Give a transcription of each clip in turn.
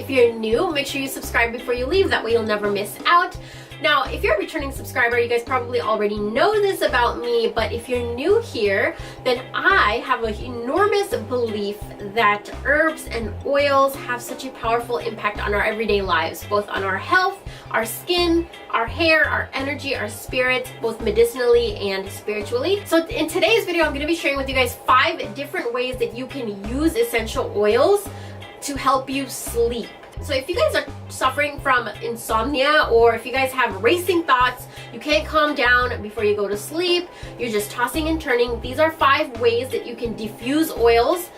If you're new, make sure you subscribe before you leave, that way you'll never miss out. Now, if you're a returning subscriber, you guys probably already know this about me, but if you're new here, then I have an enormous belief that herbs and oils have such a powerful impact on our everyday lives, both on our health, our skin, our hair, our energy, our spirit, both medicinally and spiritually. So in today's video, I'm going to be sharing with you guys 5 different ways that you can use essential oils to help you sleep. So if you guys are suffering from insomnia, or if you guys have racing thoughts, you can't calm down before you go to sleep, you're just tossing and turning, these are 5 ways that you can diffuse oils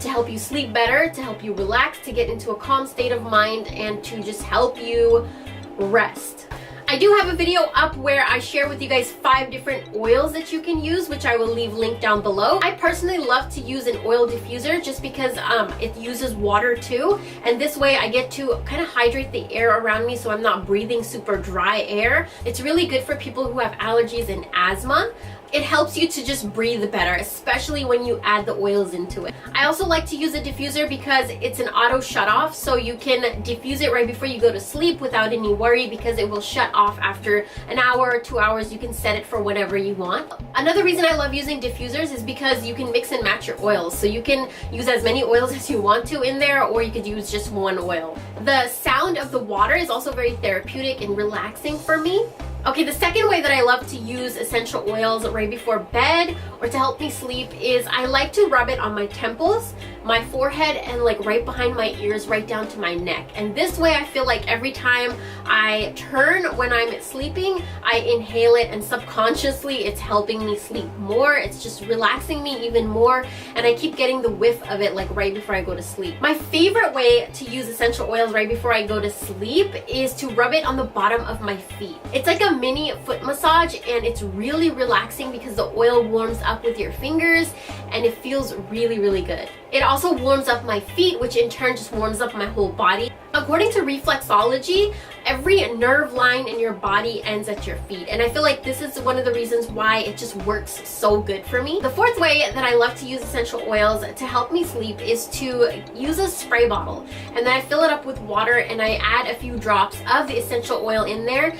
to help you sleep better, to help you relax, to get into a calm state of mind, and to just help you rest. I do have a video up where I share with you guys 5 different oils that you can use, which I will leave linked down below. I personally love to use an oil diffuser just because it uses water too, and this way I get to kind of hydrate the air around me so I'm not breathing super dry air. It's really good for people who have allergies and asthma. It helps you to just breathe better, especially when you add the oils into it. I also like to use a diffuser because it's an auto shut off, so you can diffuse it right before you go to sleep without any worry, because it will shut off after an hour or 2 hours. You can set it for whenever you want. Another reason I love using diffusers is because you can mix and match your oils. So you can use as many oils as you want to in there, or you could use just one oil. The sound of the water is also very therapeutic and relaxing for me. Okay, the second way that I love to use essential oils right before bed or to help me sleep is I like to rub it on my temples, my forehead, and like right behind my ears, right down to my neck. And this way I feel like every time I turn when I'm sleeping, I inhale it, and subconsciously it's helping me sleep more. It's just relaxing me even more, and I keep getting the whiff of it like right before I go to sleep. My favorite way to use essential oils right before I go to sleep is to rub it on the bottom of my feet. It's like a mini foot massage, and it's really relaxing because the oil warms up with your fingers and it feels really, really good. It also warms up my feet, which in turn just warms up my whole body. According to reflexology, every nerve line in your body ends at your feet, and I feel like this is one of the reasons why it just works so good for me. The fourth way that I love to use essential oils to help me sleep is to use a spray bottle, and then I fill it up with water and I add a few drops of the essential oil in there.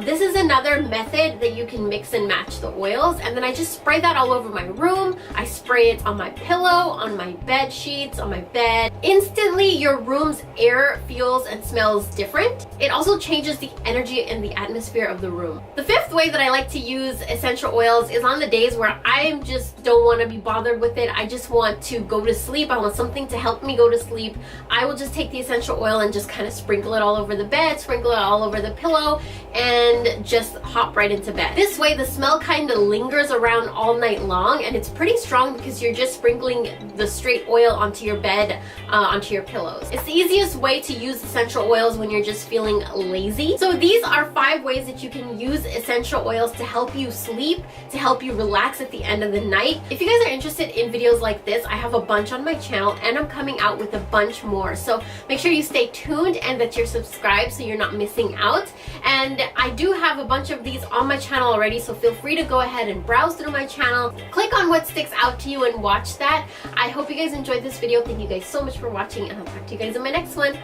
This is another method that you can mix and match the oils, and then I just spray that all over my room. I spray it on my pillow, on my bed sheets, on my bed. Instantly, your room's air feels and smells different. It also changes the energy and the atmosphere of the room. The fifth way that I like to use essential oils is on the days where I just don't want to be bothered with it. I just want to go to sleep. I want something to help me go to sleep. I will just take the essential oil and just kind of sprinkle it all over the bed, sprinkle it all over the pillow, and just hop right into bed. This way the smell kind of lingers around all night long, and it's pretty strong because you're just sprinkling the straight oil onto your bed, onto your pillows. It's the easiest way to use essential oils when you're just feeling lazy. So these are 5 ways that you can use essential oils to help you sleep, to help you relax at the end of the night. If you guys are interested in videos like this, I have a bunch on my channel, and I'm coming out with a bunch more. So make sure you stay tuned and that you're subscribed so you're not missing out. And I do have a bunch of these on my channel already, so feel free to go ahead and browse through my channel. Click on what sticks out to you and watch that. I hope you guys enjoyed this video. Thank you guys so much for watching, and I'll talk to you guys in my next one.